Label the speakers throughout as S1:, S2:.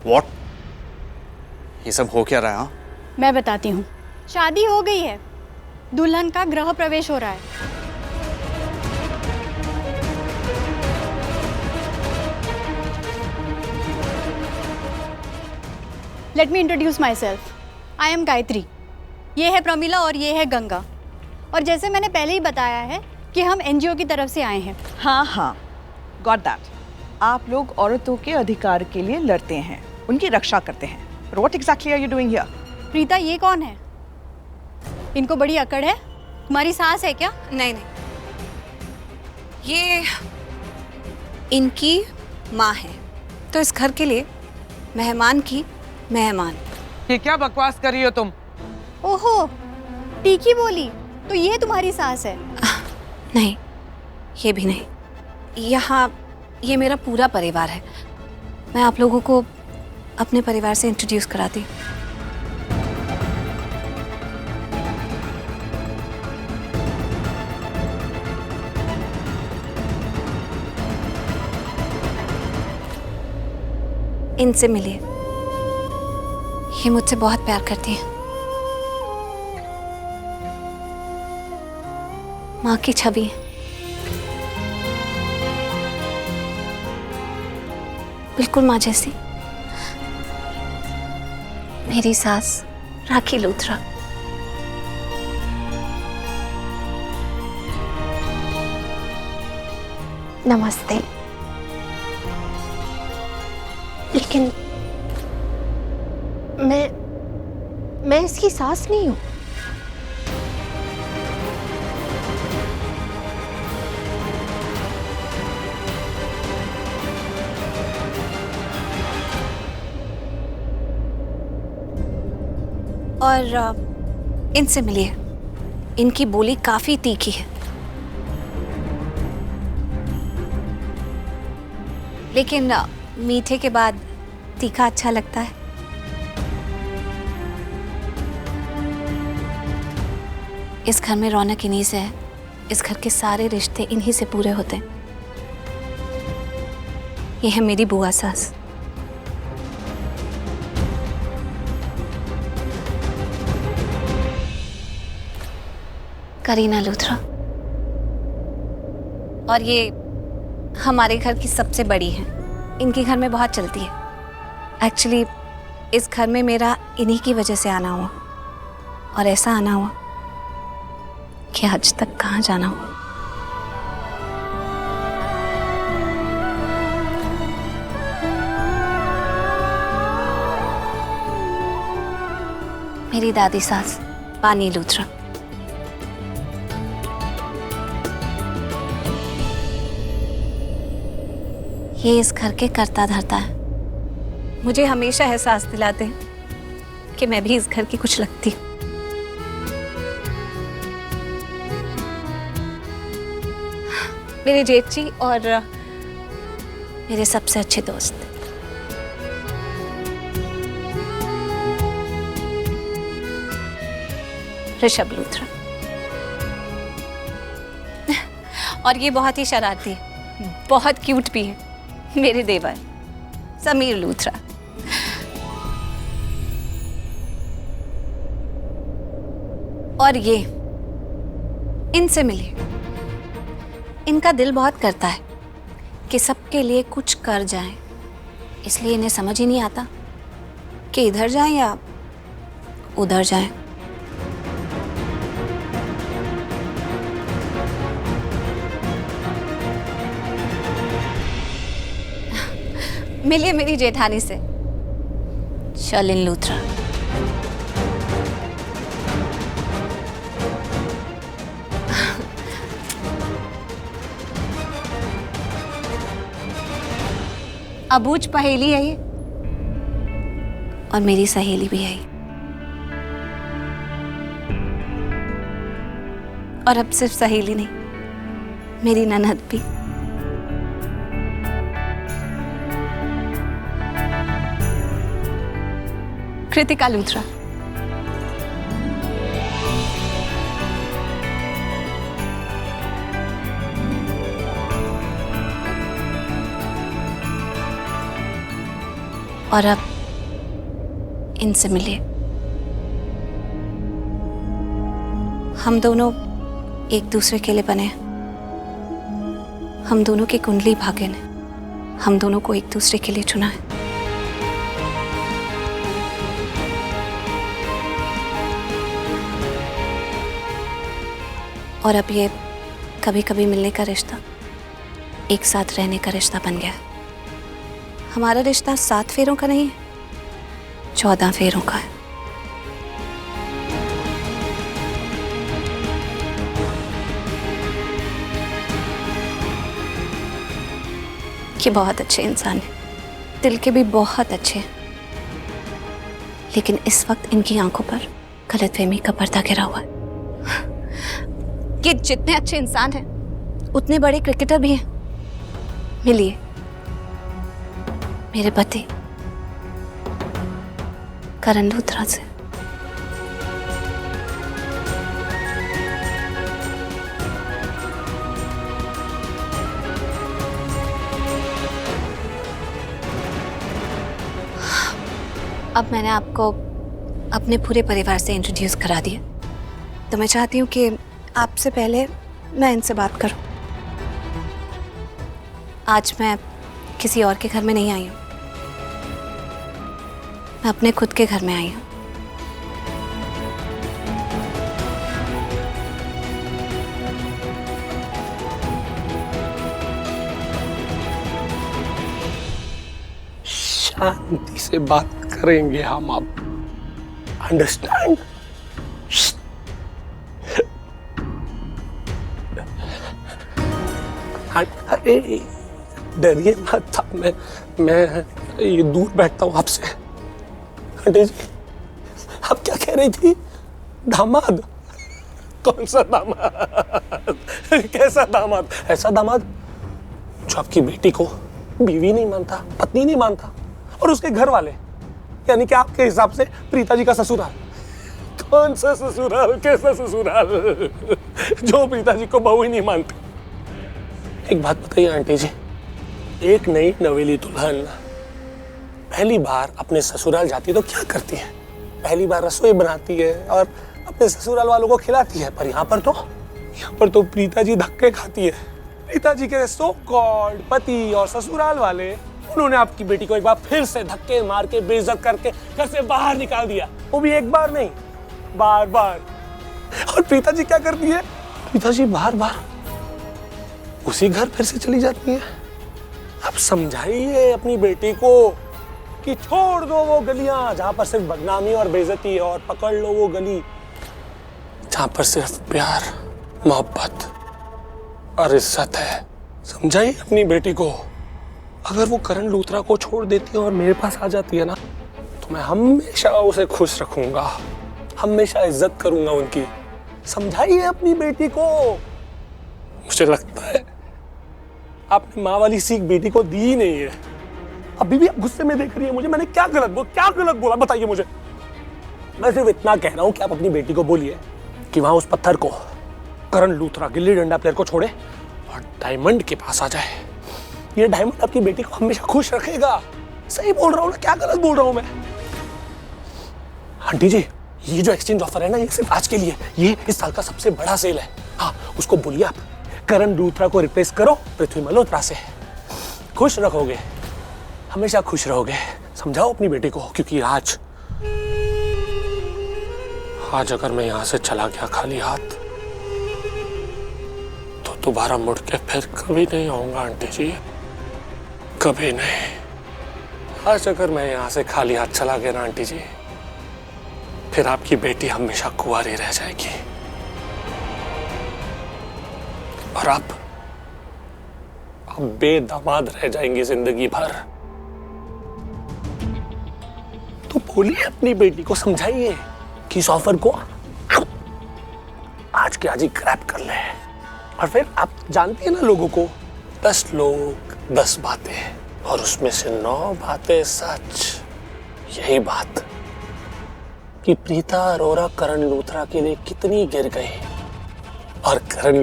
S1: What? ये सब हो क्या रहा है? हाँ?
S2: मैं बताती हूँ। शादी हो गई है, दुल्हन का गृह प्रवेश हो रहा है। Let me introduce my self. I am Gayatri. ये है प्रमिला और ये है गंगा। और जैसे मैंने पहले ही बताया है कि हम एनजीओ की तरफ से आए हैं।
S3: हाँ हाँ, गॉट दैट। आप लोग औरतों के अधिकार के लिए लड़ते हैं, उनकी रक्षा करते हैं। But what exactly are you doing here?
S2: Preeta, ये कौन है? इनको बड़ी अकड़ है। तुम्हारी सास है क्या?
S4: नहीं नहीं, ये इनकी माँ है, तो इस घर के लिए मेहमान की मेहमान।
S5: ये क्या बकवास कर रही हो तुम?
S2: ओहो, टीकी बोली। तो ये तुम्हारी सास है?
S4: नहीं, ये भी नहीं। यहाँ ये मेरा पूरा परिवार है। मैं आप लोगों को अपने परिवार से इंट्रोड्यूस कराती। इनसे मिलिए, ये मुझसे बहुत प्यार करती हैं। माँ की छवि है, बिल्कुल माँ जैसी। मेरी सास राखी लूथरा।
S6: नमस्ते। लेकिन मैं इसकी सास नहीं हूँ।
S4: और इनसे मिलिए, इनकी बोली काफी तीखी है, लेकिन मीठे के बाद तीखा अच्छा लगता है। इस घर में रौनक इन्हीं से है। इस घर के सारे रिश्ते इन्हीं से पूरे होते हैं। ये है मेरी बुआ सास। करीना लूथरा। और ये हमारे घर की सबसे बड़ी है। इनके घर में बहुत चलती है। एक्चुअली इस घर में मेरा इन्हीं की वजह से आना हुआ, और ऐसा आना हुआ कि आज तक कहाँ जाना हुआ। मेरी दादी सास पानी लूथरा। ये इस घर के कर्ता धर्ता है। मुझे हमेशा एहसास दिलाते हैं कि मैं भी इस घर की कुछ लगती हूँ। मेरे जेठ जी और मेरे सबसे अच्छे दोस्त। ऋषभ लूथरा। और ये बहुत ही शरारती है, बहुत क्यूट भी है, मेरे देवर समीर लूथरा। और ये इनसे मिलिए। इनका दिल बहुत करता है कि सबके लिए कुछ कर जाएं, इसलिए इन्हें समझ ही नहीं आता कि इधर जाएं या उधर जाएं। मिलिए मेरी जेठानी से, शर्लिन लूथरा। अबूझ पहेली है ये, और मेरी सहेली भी है ये। और अब सिर्फ सहेली नहीं, मेरी ननद भी। कृतिका लूथरा। और अब इनसे मिलिए। हम दोनों एक दूसरे के लिए बने हैं। हम दोनों की कुंडली भाग्य ने हम दोनों को एक दूसरे के लिए चुना है। और अब ये कभी कभी मिलने का रिश्ता एक साथ रहने का रिश्ता बन गया है। हमारा रिश्ता 7 फेरों का नहीं है, 14 फेरों का है। ये बहुत अच्छे इंसान है, दिल के भी बहुत अच्छे हैं, लेकिन इस वक्त इनकी आंखों पर गलतफहमी का पर्दा गिरा हुआ है। ये जितने अच्छे इंसान हैं उतने बड़े क्रिकेटर भी हैं। मिलिए मेरे पति करण लूथरा से। अब मैंने आपको अपने पूरे परिवार से इंट्रोड्यूस करा दिया, तो मैं चाहती हूँ कि आपसे पहले मैं इनसे बात करूं। आज मैं किसी और के घर में नहीं आई हूं, मैं अपने खुद के घर में आई हूं।
S7: शांति से बात करेंगे हम अब, अंडरस्टैंड? अरे डरिए मत, मैं ये दूर बैठता हूँ आपसे। आंटी जी, आप क्या कह रही थी? दामाद? कौन सा दामाद? कैसा दामाद? ऐसा दामाद जो आपकी बेटी को बीवी नहीं मानता, पत्नी नहीं मानता, और उसके घर वाले, यानी कि आपके हिसाब से प्रीता जी का ससुराल। कौन सा ससुराल? कैसा ससुराल जो प्रीता जी को बहू ही नहीं मानते? एक बात बताइए आंटी जी, एक नई नवेली दुल्हन पहली बार अपने ससुराल जाती है तो क्या करती है? पहली बार रसोई बनाती है और अपने ससुराल वालों को खिलाती है। पर यहाँ पर तो प्रीता जी धक्के खाती है। प्रीता जी के सो कॉल्ड पति और ससुराल वाले, उन्होंने आपकी बेटी को एक बार फिर से धक्के मार के बेइज्जत करके घर से बाहर निकाल दिया, वो भी एक बार नहीं, बार बार। और प्रीता जी क्या करती है? प्रीता जी बार बार उसी घर फिर से चली जाती है। आप समझाइए अपनी बेटी को कि छोड़ दो वो गलियां जहां पर सिर्फ बदनामी और बेइज्जती है, और पकड़ लो वो गली जहां पर सिर्फ प्यार, मोहब्बत और इज्जत है। समझाइए अपनी बेटी को। अगर वो करण लूथरा को छोड़ देती है और मेरे पास आ जाती है ना, तो मैं हमेशा उसे खुश रखूंगा, हमेशा इज्जत करूंगा उनकी। समझाइए अपनी बेटी को। मुझे लगता है आपने माँ वाली सीख बेटी को दी ही नहीं है। अभी भी आप गुस्से में देख रही है मुझे। मैंने क्या गलत बोला बताइए मुझे। मैं सिर्फ इतना कह रहा हूँ कि आप अपनी बेटी को बोलिए कि वहां उस पत्थर को, करण लूथरा, गिल्ली डंडा प्लेयर को छोड़े और डायमंड के पास आ जाए। ये डायमंड आपकी बेटी को हमेशा खुश रखेगा। सही बोल रहा हूँ ना? क्या गलत बोल रहा हूँ मैं? आंटी जी, ये जो एक्सचेंज ऑफर है ना, ये सिर्फ आज के लिए, ये इस साल का सबसे बड़ा सेल है। हाँ, उसको बोलिए आप, करण लूथरा को रिप्लेस करो पृथ्वी मल्होत्रा से। खुश रखोगे, हमेशा खुश रहोगे। समझाओ अपनी बेटी को, क्योंकि आज अगर मैं यहां से चला गया खाली हाथ, तो दोबारा मुड़ के फिर कभी नहीं आऊंगा आंटी जी, कभी नहीं। आज अगर मैं यहां से खाली हाथ चला गया ना आंटी जी, फिर आपकी बेटी हमेशा कुंवारी रह जाएगी, और आप बेदामाद रह जाएंगी जिंदगी भर। तो बोलिए अपनी बेटी को, समझाइए कि इस ऑफर को आज के आज ही क्रैप कर ले। और फिर आप जानती है ना लोगों को, 10 लोग 10 बातें, और उसमें से 9 बातें सच। यही बात कि प्रीता अरोरा करण लूथरा के लिए कितनी गिर गई, और करण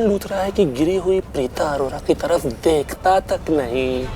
S7: लूथरा है कि गिरी हुई प्रीता अरोरा की तरफ देखता तक नहीं।